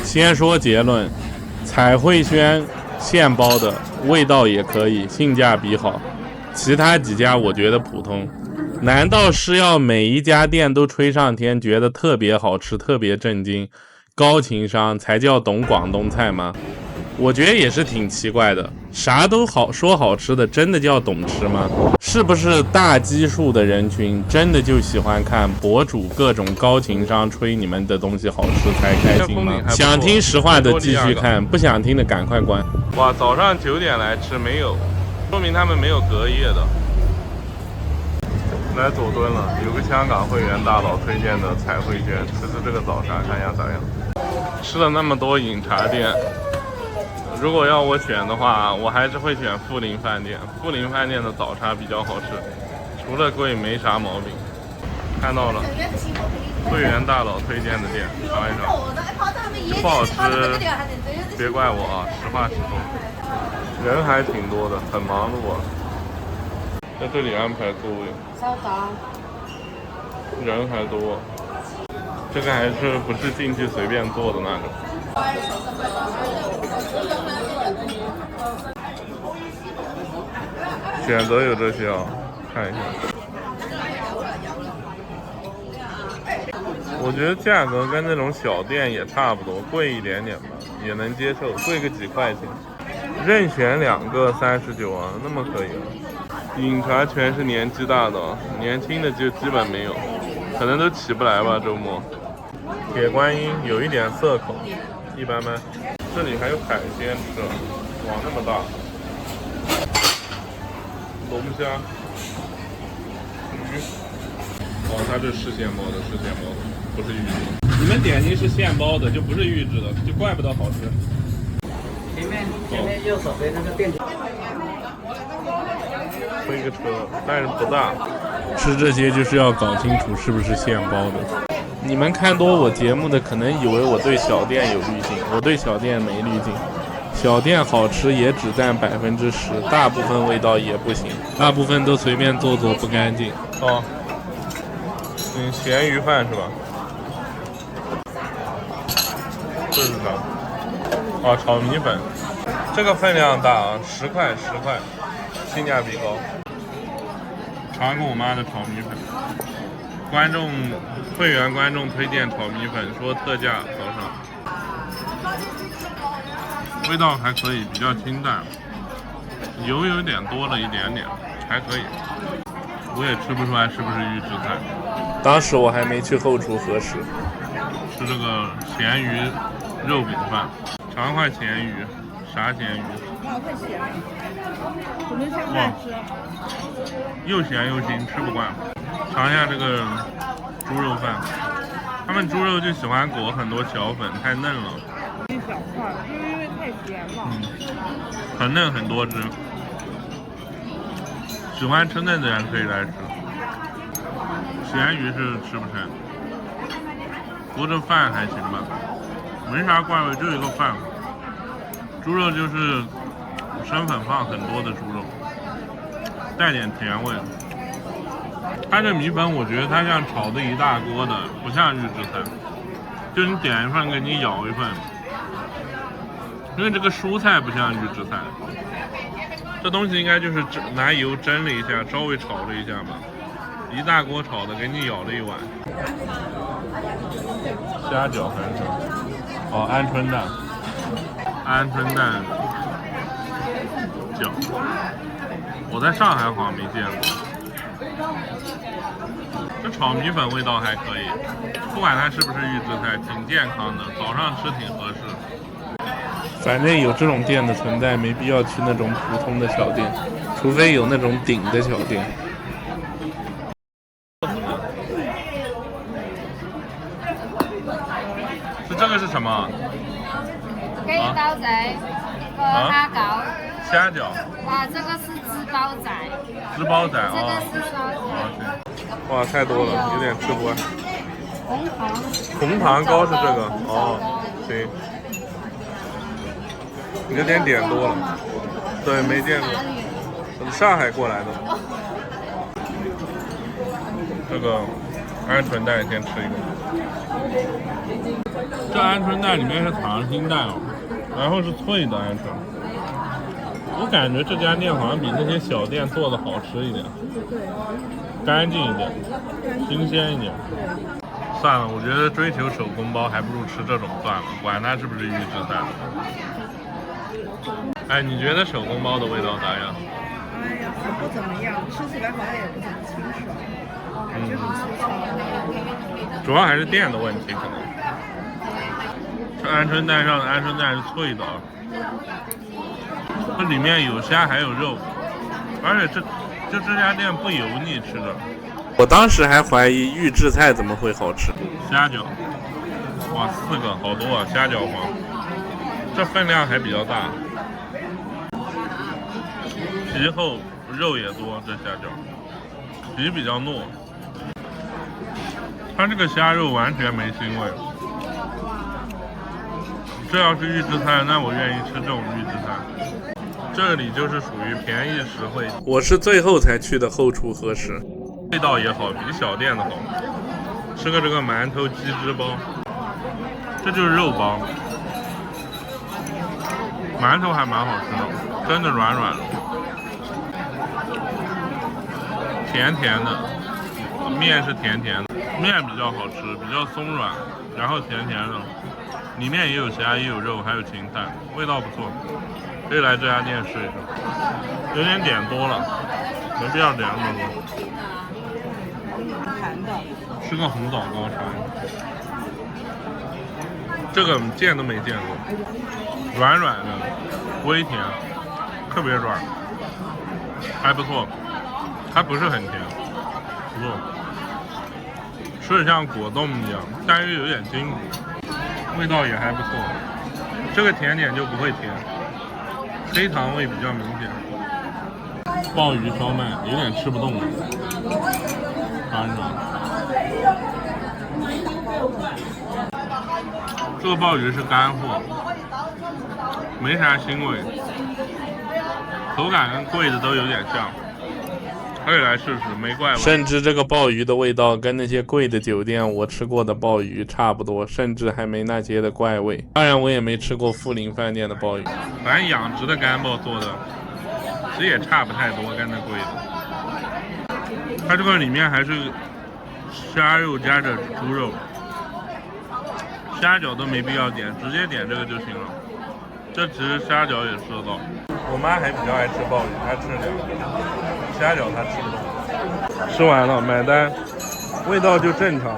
先说结论，彩绘轩现包的味道也可以，性价比好，其他几家我觉得普通。难道是要每一家店都吹上天，觉得特别好吃、特别震惊、高情商才叫懂广东菜吗？我觉得也是挺奇怪的，啥都好说好吃的，真的叫懂吃吗？是不是大基数的人群真的就喜欢看博主各种高情商吹你们的东西好吃才开心吗？想听实话的继续看，不想听的赶快关。哇，早上9点来吃没有，说明他们没有隔夜的。来左敦了，有个香港会员大佬推荐的彩绘轩，吃这个早茶看一下咋样。吃了那么多饮茶店，如果要我选的话，我还是会选富林饭店。富林饭店的早茶比较好吃，除了贵没啥毛病。看到了，会员大佬推荐的店，尝一尝。不好吃别怪我啊，实话实说。人还挺多的，很忙碌啊。在这里安排座位，人还多。这个还是不是进去随便坐的那种？选择有这些啊，看一下。我觉得价格跟那种小店也差不多，贵一点点吧，也能接受，贵个几块钱。任选2个39啊，那么可以啊。饮茶全是年纪大的，年轻的就基本没有，可能都起不来吧。周末。铁观音有一点涩口，一般般。这里还有海鲜吃，哇，那么大！龙虾、鱼。哦，它这是现包的，是现包的，不是预制。你们点心是现包的，就不是预制的，就怪不得好吃。前面右手边那个店。推个车，但是不大。吃这些就是要搞清楚是不是现包的。你们看多我节目的，可能以为我对小店有滤镜，我对小店没滤镜。小店好吃也只占10%，大部分味道也不行，大部分都随便做做不干净。哦，咸鱼饭是吧？这是啥？哦，炒米粉，这个分量大啊，10块，性价比高。尝过我妈的炒米粉，会员观众推荐炒米粉，说特价早上，味道还可以，比较清淡，油有点多了一点点，还可以。我也吃不出来是不是预制菜。当时我还没去后厨核实。吃这个咸鱼肉饼饭，尝块咸鱼，啥咸鱼？哇，又咸又腥，吃不惯。尝一下这个猪肉饭，他们猪肉就喜欢裹很多小粉，太嫩了。一小块，因为太咸了。很嫩，很多汁。喜欢吃嫩的人可以来吃。咸鱼是吃不成，不过这饭还行吧，没啥怪味，就一个饭。猪肉就是生粉放很多的猪肉，带点甜味。它这米粉我觉得它像炒的一大锅的，不像预制菜，就你点一份给你舀一份，因为这个蔬菜不像预制菜，这东西应该就是拿油蒸了一下，稍微炒了一下嘛，一大锅炒的给你舀了一碗。虾饺还是哦，鹌鹑蛋饺，我在上海好像没见过。这炒米粉味道还可以，不管它是不是预制菜，挺健康的，早上吃挺合适。反正有这种店的存在，没必要去那种普通的小店，除非有那种顶的小店。这个是什么？鸡刀仔，一个蝦餃，虾饺。啊，这个是芝包仔。芝包仔这个啊。是烧对。哇，太多了，有点吃不完。红糖糕是这个哦，行。有点点多了。对，没见过。从上海过来的。这个鹌鹑蛋先吃一个。这鹌鹑蛋里面是溏心蛋哦，然后是脆的鹌鹑。我感觉这家店好像比那些小店做的好吃一点，干净一点，新鲜一点。算了，我觉得追求手工包还不如吃这种算了，管它是不是预制菜。哎，你觉得手工包的味道咋样？哎呀，不怎么样，吃起来好像也不怎么清爽，感觉很粗糙。主要还是店的问题可能。这鹌鹑蛋上的鹌鹑蛋是脆的，这里面有虾还有肉，而且这家店不油腻吃的。我当时还怀疑预制菜怎么会好吃。虾饺，哇，4个好多啊！虾饺皇，这分量还比较大，皮厚肉也多，这虾饺皮比较糯，它这个虾肉完全没腥味。这要是预制菜，那我愿意吃这种预制菜。这里就是属于便宜实惠。我是最后才去的后厨和食，味道也好，比小店的好。吃个这个馒头鸡汁包，这就是肉包，馒头还蛮好吃的，真的软软的，甜甜的，面是甜甜的，面比较好吃，比较松软，然后甜甜的，里面也有虾，也有肉，还有芹菜，味道不错，可以来这家店试一试。有点点多了，没必要点那么多。吃个红枣高茶，这个见都没见过，软软的，微甜，特别软，还不错，它不是很甜，不错，吃的像果冻一样，但是有点筋骨，味道也还不错。这个甜点就不会甜，黑糖味比较明显。鲍鱼烧麦有点吃不动了，尝一尝。这个鲍鱼是干货，没啥腥味，口感跟贵的都有点像，可以来试试，没怪味。甚至这个鲍鱼的味道跟那些贵的酒店我吃过的鲍鱼差不多，甚至还没那些的怪味。当然我也没吃过富林饭店的鲍鱼，反正养殖的干鲍做的其实也差不太多，跟那贵的。它这个里面还是虾肉加着猪肉，虾饺都没必要点，直接点这个就行了。这其实虾饺也吃得到。我妈还比较爱吃鲍鱼，她吃2个，虾饺她吃不动。吃完了买单，味道就正常，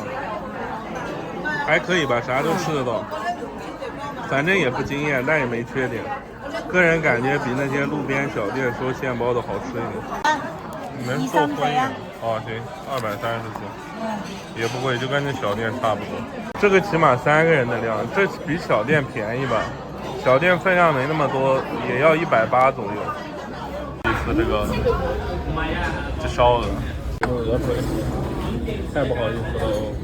还可以吧，啥都吃得到。反正也不惊艳，但也没缺点。个人感觉比那些路边小店收现包的好吃一点。你们做荤呀？哦，行，234，也不贵，就跟那小店差不多。这个起码3个人的量，这比小店便宜吧？小店分量没那么多，也要180左右。这次这烧鹅，鹅腿，太不好意思了哦。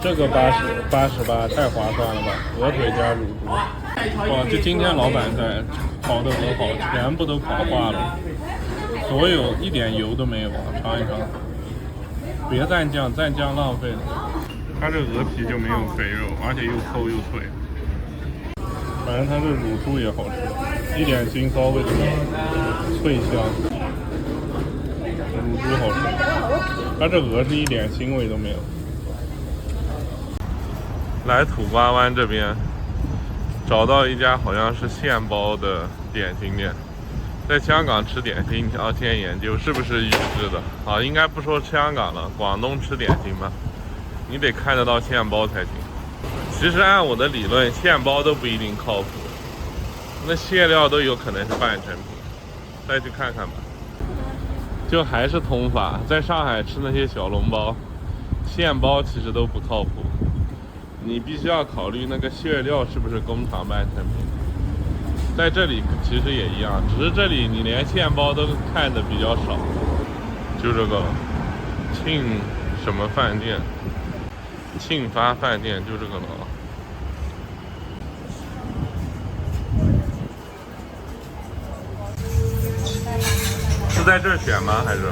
这个88，太划算了吧？鹅腿加乳猪。哇，这今天老板在烤的鹅好，全部都烤化了。所有一点油都没有啊！尝一尝，别蘸酱，蘸酱浪费了。它这鹅皮就没有肥肉，而且又厚又脆。反正它这乳猪也好吃，一点腥骚味都没有，脆香。乳猪好吃，它这鹅是一点腥味都没有。来土瓜湾这边，找到一家好像是现包的点心店。在香港吃点心，你要先研究是不是预制的啊，应该不说香港了，广东吃点心吧，你得看得到现包才行。其实按我的理论，现包都不一定靠谱，那馅料都有可能是半成品，再去看看吧。就还是通法，在上海吃那些小笼包，现包其实都不靠谱，你必须要考虑那个馅料是不是工厂半成品。在这里其实也一样，只是这里你连现包都看的比较少。就这个庆什么饭店，庆发饭店，就这个了。是在这儿选吗？还是？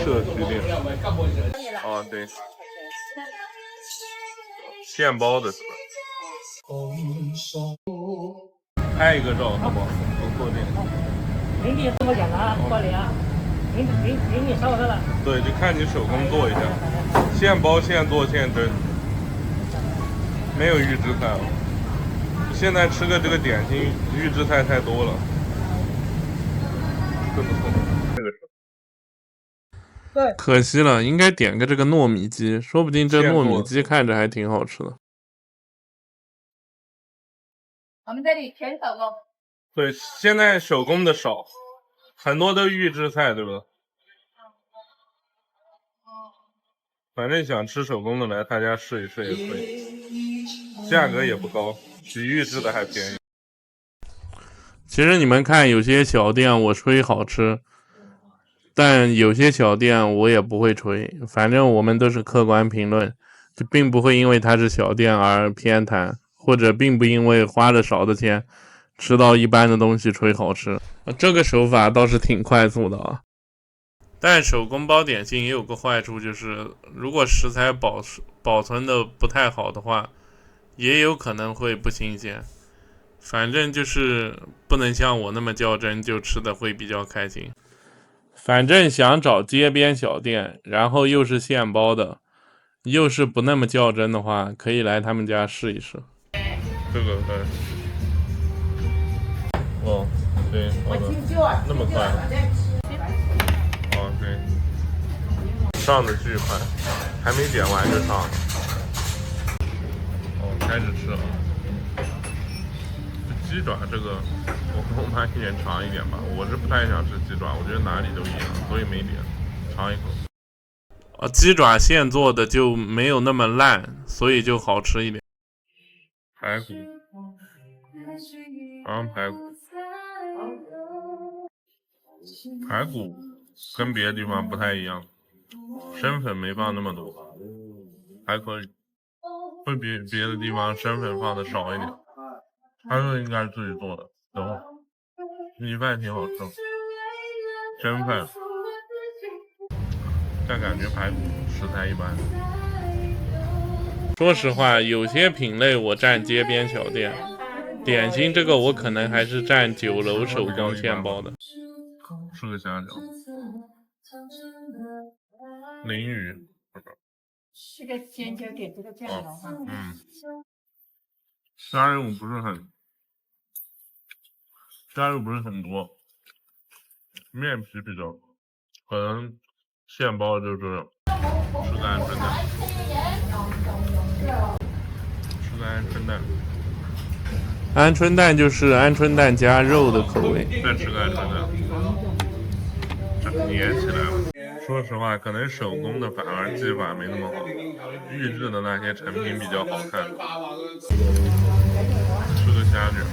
社区店。哦，对，现包的是吧？拍一个照好不好？不错点。零点怎么讲啊？过年啊，零点烧了。对，就看你手工做一下，现包现做现蒸，没有预制菜了。现在吃的这个点心预制菜太多了，这不错，这个是。对，可惜了，应该点个这个糯米鸡，说不定这糯米鸡看着还挺好吃的。我们这里全手工。对，现在手工的少，很多都预制菜，对吧？反正想吃手工的来他家试一试也可以，价格也不高，比预制的还便宜。其实你们看，有些小店我吹好吃，但有些小店我也不会吹，反正我们都是客观评论，就并不会因为它是小店而偏袒，或者并不因为花了少的钱吃到一般的东西吹好吃。这个手法倒是挺快速的啊。但手工包点心也有个坏处，就是如果食材保存的不太好的话，也有可能会不新鲜。反正就是不能像我那么较真，就吃的会比较开心。反正想找街边小店，然后又是现包的，又是不那么较真的话，可以来他们家试一试。这个哦，对，好的，那么快。哦，对，上的巨快，还没点完就上了。哦，开始吃了。鸡爪这个，我跟我妈一人尝一点吧。我是不太想吃鸡爪，我觉得哪里都一样，所以没点。尝一口。鸡爪现做的就没有那么烂，所以就好吃一点。排骨，排骨，排骨跟别的地方不太一样，生粉没放那么多，还可以，会比别的地方生粉放的少一点。他说应该是自己做的，等会儿米饭挺好吃，蒸饭，但感觉排骨食材一般。说实话，有些品类我占街边小店，点心这个我可能还是占酒楼手工现包的。吃个虾饺，鲮鱼，这个尖椒点这个酱油哈。虾肉不是很多，面皮比较，可能现包就是吃个鹌鹑蛋，鹌鹑蛋就是鹌鹑蛋加肉的口味，再吃个鹌鹑蛋，粘起来了。说实话，可能手工的反而技法没那么好，预制的那些成品比较好看。吃个虾卷，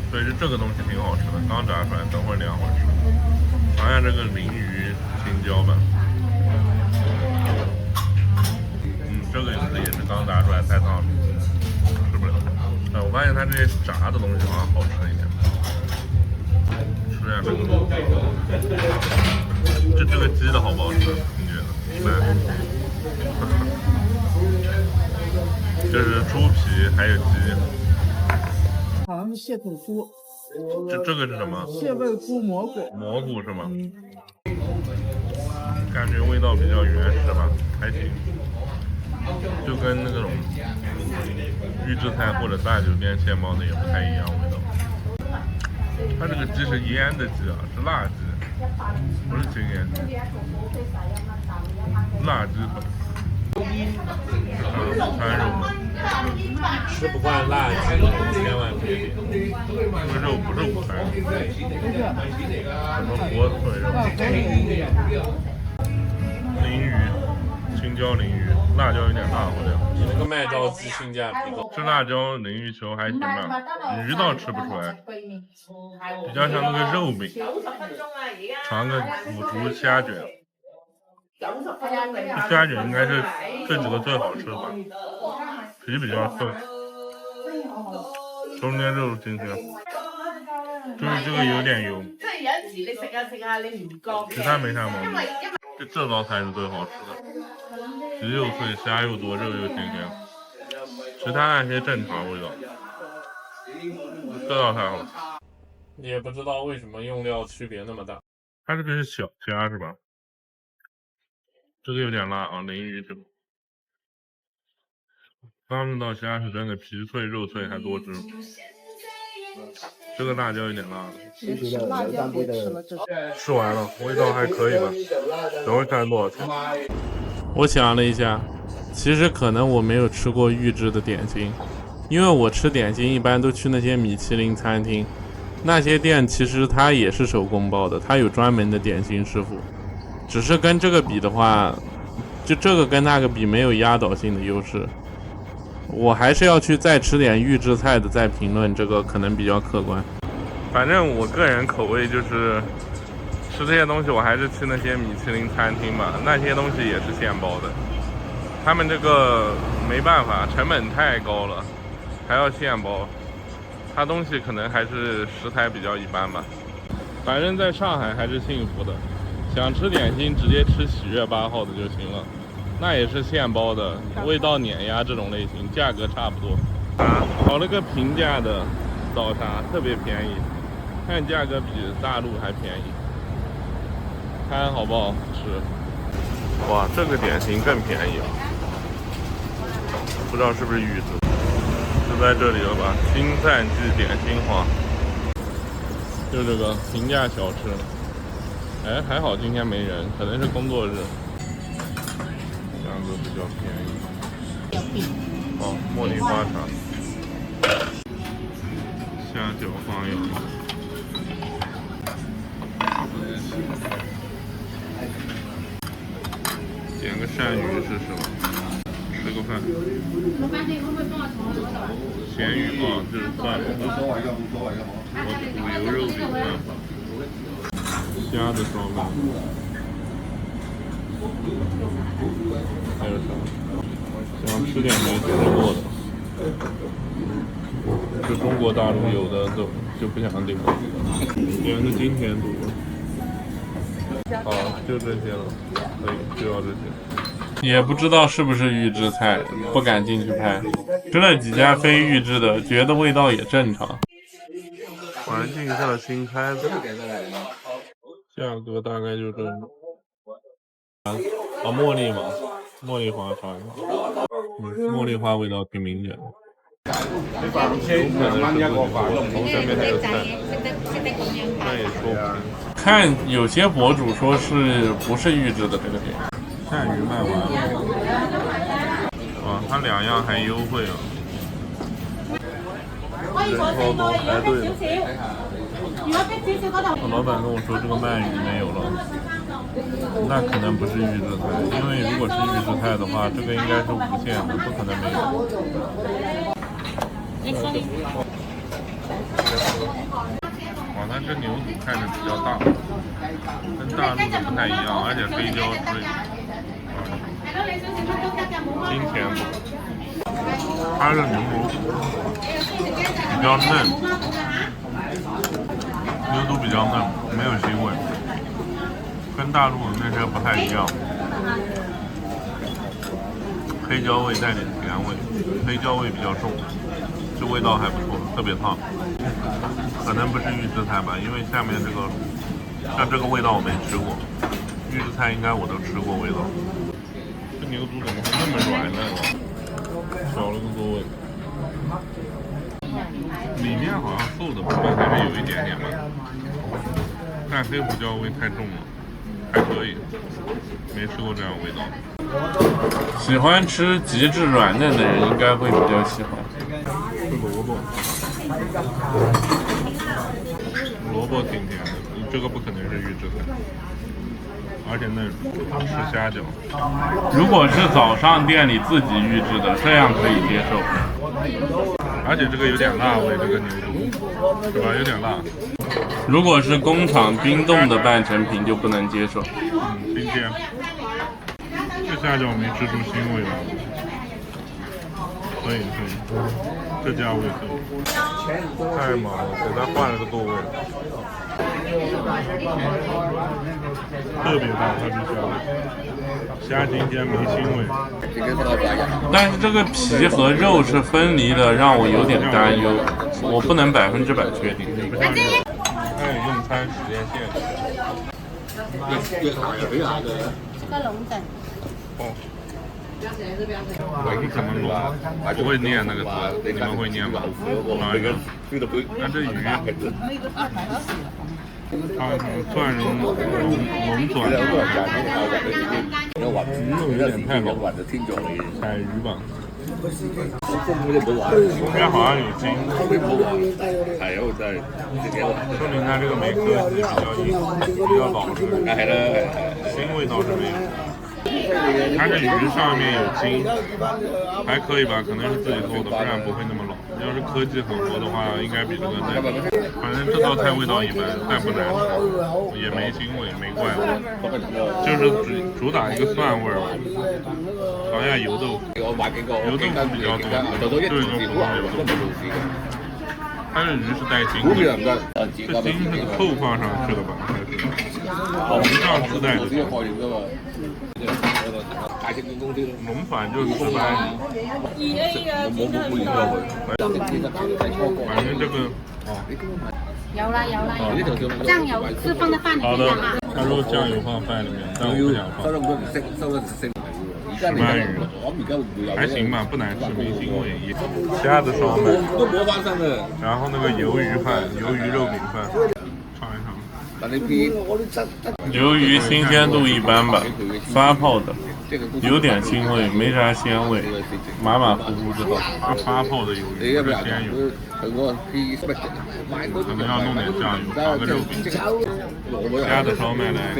对，就这个东西挺好吃的，刚炸出来，等会儿凉会儿吃。尝一下这个鲮鱼青椒吧。这个也是刚炸出来，太烫了，吃不了。但我发现它这些炸的东西好像好吃一点。吃下这个，这个鸡的好不好吃？你觉得？一般。这是猪皮还有鸡。好像是蟹腿菇。这个是什么？蟹味菇蘑菇。蘑菇是吗？感觉味道比较原始吧，还行。就跟那种预制菜或者大酒店现包的也不太一样味道。它这个鸡是腌的鸡啊，是辣鸡，不是清腌鸡。辣鸡粉，午餐肉吗？吃不惯辣鸡千万别点，这个肉不是午餐肉，什么火腿肉、鲮鱼。青椒鲮鱼，辣椒有点大，好像。你那个麦刀鸡性价比高，吃辣椒鲮鱼球还行吧，鱼倒吃不出来，比较像那个肉饼。尝个腐竹虾卷，这虾卷应该是这几个最好吃的吧，皮比较厚，中间肉新鲜。就是这个有点油，其他没啥毛病。这道菜是最好吃的，鱼又脆，虾又多，肉又鲜香。其他那些正常味道。这道菜好吃。也不知道为什么用料区别那么大。它这个是小虾是吧？这个有点辣啊，鲮鱼这个。刚那道虾是真的皮脆肉脆还多汁。这个辣椒有点辣了，吃辣椒别吃了，这吃完了，味道还可以吧？等会看多少钱。我想了一下，其实可能我没有吃过预制的点心，因为我吃点心一般都去那些米其林餐厅，那些店其实它也是手工包的，它有专门的点心师傅，只是跟这个比的话，就这个跟那个比没有压倒性的优势。我还是要去再吃点预制菜的再评论，这个可能比较客观。反正我个人口味就是吃这些东西，我还是去那些米其林餐厅吧，那些东西也是现包的。他们这个没办法，成本太高了，还要现包，它东西可能还是食材比较一般吧。反正在上海还是幸福的，想吃点心直接吃喜悦8号的就行了。那也是现包的，味道碾压这种类型，价格差不多。找了个平价的早茶，特别便宜，看价格比大陆还便宜，看好不好吃。哇，这个点心更便宜了，不知道是不是预制，就在这里了吧？新赞记点心坊，就这个平价小吃。哎，还好今天没人，可能是工作日。价格比较便宜。哦，茉莉花茶，虾饺放有。点个鳝鱼试试吧，吃个饭。咸鱼啊，就是饭。我卤油肉饼饭。虾的烧麦。还有啥？想吃点没吃过的，就中国大陆有的都就不想点了。点个金钱肚。好，就这些了，可以，就要这些。也不知道是不是预制菜，不敢进去拍。吃了几家非预制的，觉得味道也正常。环境下的新开的，价格大概就这样。啊，茉莉嘛，茉莉花茶，茉莉花味道挺明显的。有可能是上面还有菜，那也说不定。看有些博主说是不是预制的这个点。鳝鱼卖完了，哇，它2样还优惠啊！人超多，排队了。老板跟我说这个鳗鱼没有了。那可能不是预制菜，因为如果是预制菜的话，这个应该是无限的，不可能没有。哇，它这牛肚看着比较大，跟大陆的不太一样，而且黑椒汁。金钱肚，它的牛肚比较嫩，牛肚比较嫩，没有腥味。跟大陆的那些不太一样，黑椒味带点甜味，黑椒味比较重，这味道还不错，特别烫。可能不是预制菜吧，因为下面这个像这个味道我没吃过，预制菜应该我都吃过味道。这牛肚怎么会那么软嫩啊？少了个多味，里面好像瘦的部分还是有一点点吧，但黑胡椒味太重了。还可以，没吃过这样味道。喜欢吃极致软嫩的人应该会比较喜欢。是萝卜，萝卜挺甜的，这个不可能是预制的，而且嫩。吃虾饺，如果是早上店里自己预制的，这样可以接受。而且这个有点辣味，这个牛肚，是吧？有点辣。如果是工厂冰冻的半成品就不能接受。新鲜。这虾饺没吃出腥味来，可以，这价位可以。太忙了，给他换了个座位，特别大，它这虾今天没腥味，但是这个皮和肉是分离的，让我有点担忧，我不能100%确定。看用餐时间线。这个龙轸。哦。我怎么龙？不会念那个字，你们会念吗？哪一个？那这鱼。看看蒜蓉龙转，肉有点太老，海鱼吧。中间好像有筋，说明它这个梅科比较硬，比较老实，腥味倒是没有。它这鱼上面有筋，还可以吧，可能是自己做的，不然不会那么老。要是科技很合的话，应该比这个耐。反正这道菜味道一般，但不难吃，也没腥味，没怪味，就是主打一个蒜味儿。尝一下油豆腐，油豆腐比较多，对，就普通油豆腐。它这鱼是带筋的，这筋是扣放上去的吧？还是鱼上自带的？龙团就是一般，反正这个有啦，酱油是放在饭里面的哈。他说酱油放饭里面，但我不想放。石斑鱼还行吧，不难吃，没腥味。虾子烧麦，然后那个鱿鱼饭、鱿鱼肉饼饭，尝一尝。鱿鱼新鲜度一般吧，发泡的，有点腥味，没啥鲜味，马马虎虎的。这发泡的鱿鱼不是鲜油，可能要弄点酱油，放个肉饼。虾子烧麦来。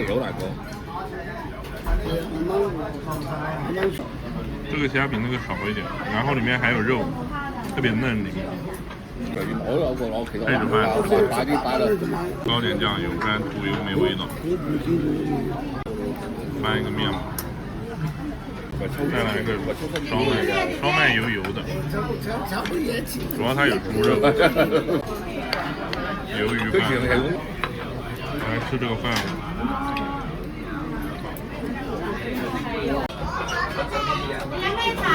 这个虾比那个少一点，然后里面还有肉，特别嫩里面。配着饭，浇点酱油，不然土油没味道。翻一个面嘛，再来一个烧麦，烧麦油油的，主要它有猪肉。鱿鱼饭，来吃这个饭。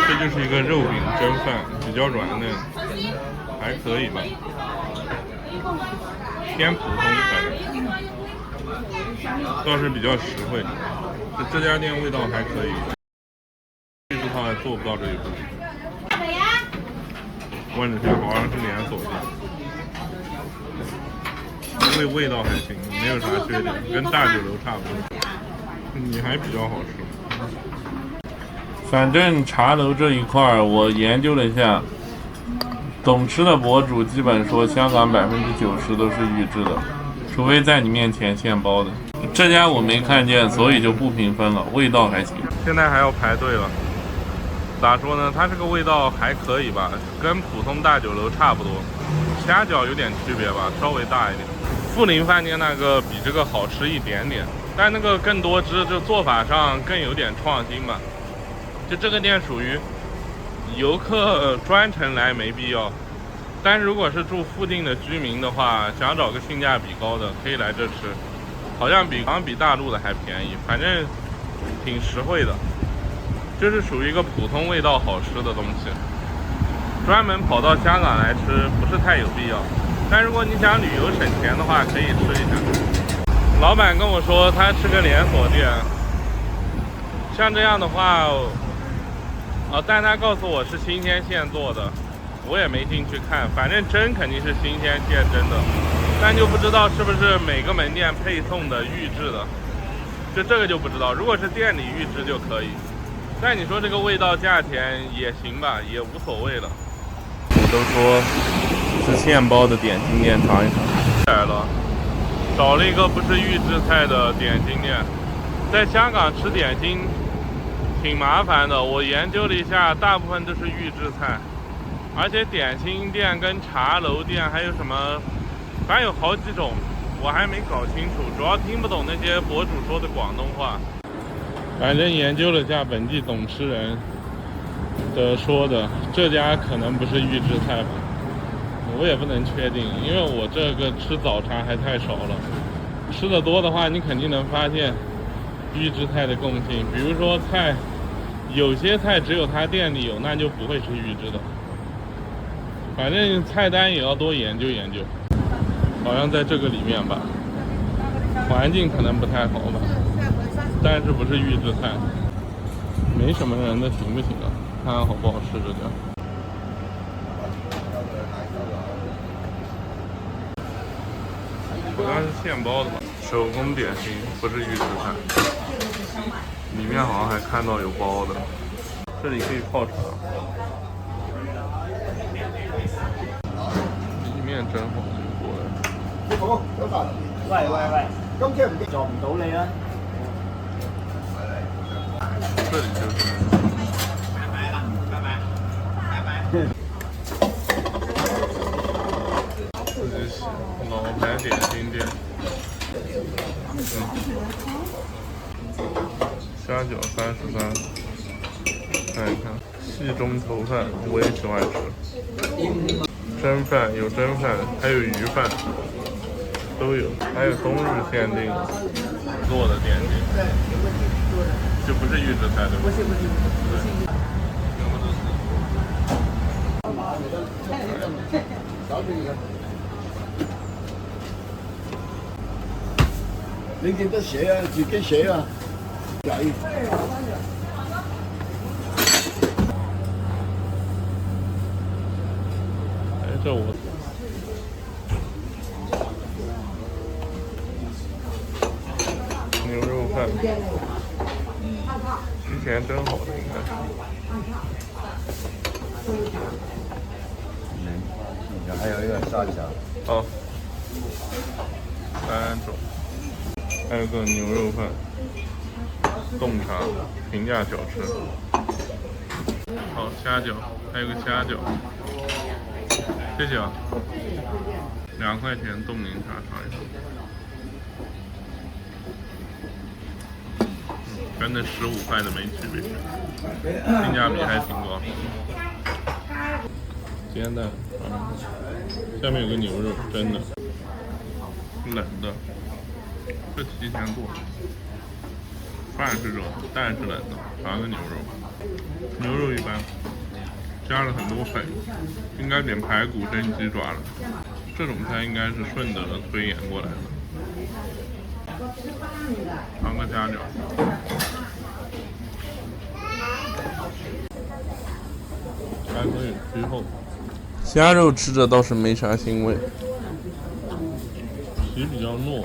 这就是一个肉饼蒸饭，比较软嫩，还可以吧，偏普通反正，倒是比较实惠。这家店味道还可以，这套还做不到这一步。问了下，好像是连锁店，因为味道还行，没有啥缺点，跟大酒楼差不多，你还比较好吃。反正茶楼这一块我研究了一下，懂吃的博主基本说香港90%都是预制的，除非在你面前现包的。这家我没看见，所以就不评分了，味道还行。现在还要排队了，咋说呢？它这个味道还可以吧，跟普通大酒楼差不多，虾饺有点区别吧，稍微大一点。富林饭店那个比这个好吃一点点，但那个更多汁，就做法上更有点创新吧。就这个店属于游客专程来没必要，但是如果是住附近的居民的话，想找个性价比高的，可以来这吃，好像比大陆的还便宜，反正挺实惠的。这是属于一个普通味道好吃的东西，专门跑到香港来吃不是太有必要。但如果你想旅游省钱的话，可以吃一下。老板跟我说他是个连锁店，像这样的话。但他告诉我是新鲜现做的，我也没进去看，反正蒸肯定是新鲜现蒸的，但就不知道是不是每个门店配送的预制的，这个就不知道。如果是店里预制就可以，但你说这个味道价钱也行吧，也无所谓了。我都说是现包的点心店，尝一尝。来了，找了一个不是预制菜的点心店，在香港吃点心挺麻烦的，我研究了一下，大部分都是预制菜，而且点心店跟茶楼店还有什么，反正有好几种，我还没搞清楚，主要听不懂那些博主说的广东话。反正研究了一下本地懂吃人的说的，这家可能不是预制菜吧，我也不能确定，因为我这个吃早茶还太少了。吃的多的话，你肯定能发现预制菜的共性。比如说菜，有些菜只有他店里有，那就不会是预制的。反正菜单也要多研究研究。好像在这个里面吧，环境可能不太好吧，但是不是预制菜，没什么人的行不行啊？看看好不好吃这个。好像是现包的吧，手工点心，不是预制菜。里面好像还看到有包的，这里可以泡茶。里面真好，过来。喂，今朝唔撞唔到你啊！这里就是自己洗老牌点心店。虾饺33，看一看细中头饭，我也喜欢吃。蒸饭有蒸饭，还有鱼饭，都有，还有冬日限定做的点心，就不是预制菜对吧？不是。你記得寫啊，自己寫啊，仔。这我牛肉饭，之前蒸好的应该是。还有一个沙茶。好，3种，还有个牛肉饭，冻茶，平价小吃。好，虾饺，还有个虾饺。谢谢啊，2块钱冻柠茶尝一尝，跟那15块的没区别，性价比还挺高。煎蛋，下面有个牛肉，真的冷的，这提前做，饭是热的，蛋是冷的，尝个牛肉，牛肉一般。加了很多粉，应该点排骨蒸鸡爪了。这种菜应该是顺德推演过来的。尝个虾饺，还可以居后。虾肉吃着倒是没啥腥味，皮比较糯，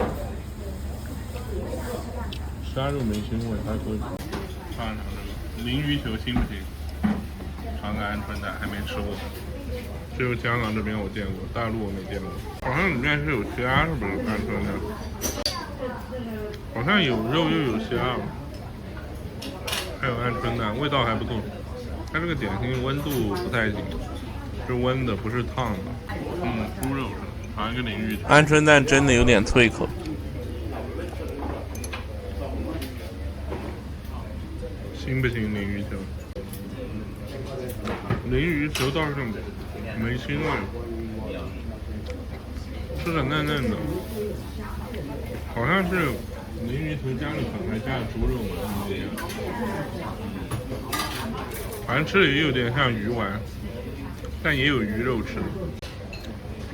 虾肉没腥味，还可以。尝尝这个鲮鱼球新不新？尝个鹌鹑蛋还没吃过，只有香港这边我见过，大陆我没见过。好像里面是有虾，是不是鹌鹑蛋？好像有肉又有虾，还有鹌鹑蛋，味道还不错。它这个点心温度不太行，是温的，不是烫的。猪肉尝一个鲮鱼。鹌鹑蛋真的有点脆口。新不新鲮鱼球？鲮鱼球倒是没腥味，吃的嫩嫩的，好像是鲮鱼球加了粉还加了猪肉嘛，反正吃的也有点像鱼丸，但也有鱼肉吃。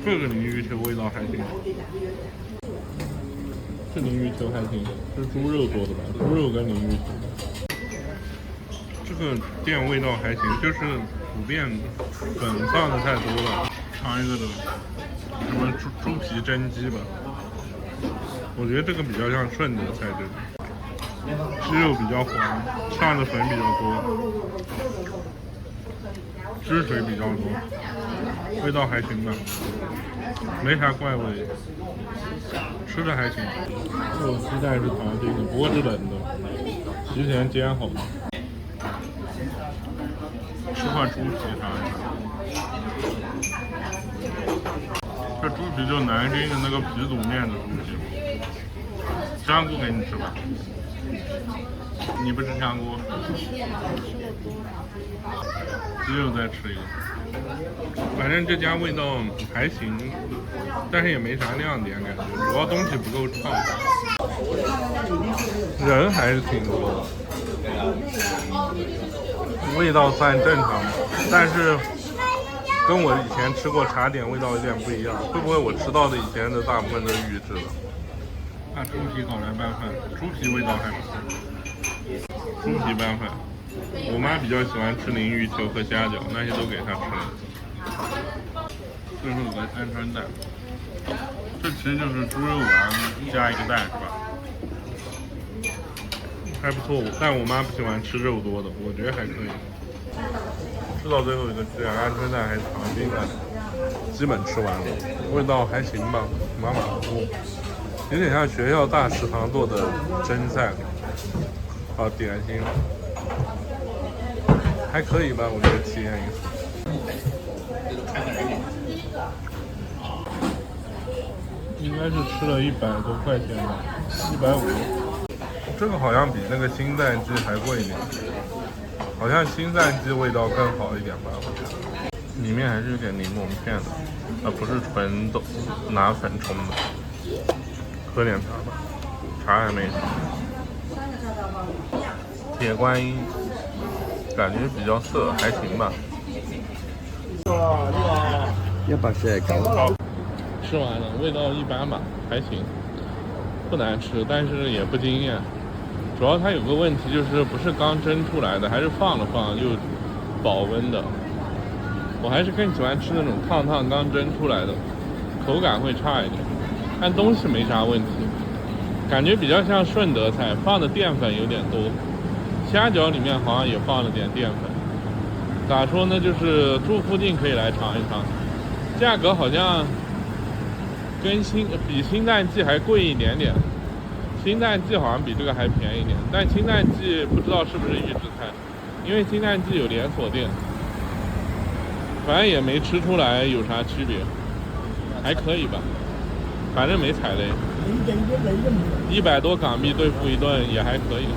这个鲮鱼球味道还行，这鲮鱼球还行，是猪肉做的吧？猪肉跟鲮鱼球。这个店味道还行，就是普遍粉放的太多了。尝一个的什么猪皮蒸鸡吧，我觉得这个比较像顺德菜这种，鸡肉比较黄，上的粉比较多，汁水比较多，味道还行吧，没啥怪味，吃的还行。肉鸡蛋是糖心的，不过是冷的，提前煎好的。吃块猪皮尝一尝，这猪皮就是南京的那个皮肚面的猪皮，香菇给你吃吧。你不吃香菇？只有再吃一个。反正这家味道还行，但是也没啥亮点感觉，主要东西不够畅。人还是挺多的，味道算正常的，但是跟我以前吃过茶点味道有点不一样。会不会我吃到的以前的大部分都是预制的？那猪皮烤来拌饭，猪皮味道还不错。猪皮拌饭，我妈比较喜欢吃鲮鱼球和虾饺，那些都给她吃了。最后有个鹌鹑蛋，这其实就是猪肉丸加一个蛋是吧？还不错，但我妈不喜欢吃肉多的，我觉得还可以。吃到最后一个这样鹌鹑蛋还是长筋的，基本吃完了，味道还行吧，马马虎虎，有点像学校大食堂做的蒸菜。好，点心还可以吧，我觉得体验一次。应该是吃了100多块钱吧，150。这个好像比那个新蛋鸡还贵一点，好像新蛋鸡味道更好一点吧，我觉得。里面还是有点柠檬片的，不是纯豆拿粉冲的。喝点茶吧，茶还没喝。铁观音感觉比较涩，还行吧。140好，吃完了，味道一般吧，还行，不难吃，但是也不惊艳。主要它有个问题就是不是刚蒸出来的，还是放了放又保温的。我还是更喜欢吃那种烫烫刚蒸出来的，口感会差一点，但东西没啥问题，感觉比较像顺德菜，放的淀粉有点多。虾饺里面好像也放了点淀粉，咋说呢？就是住附近可以来尝一尝，价格好像跟比清淡季还贵一点点，清淡季好像比这个还便宜一点，但清淡季不知道是不是预制菜，因为清淡季有连锁店，反正也没吃出来有啥区别，还可以吧，反正没踩雷，100多港币对付一顿也还可以。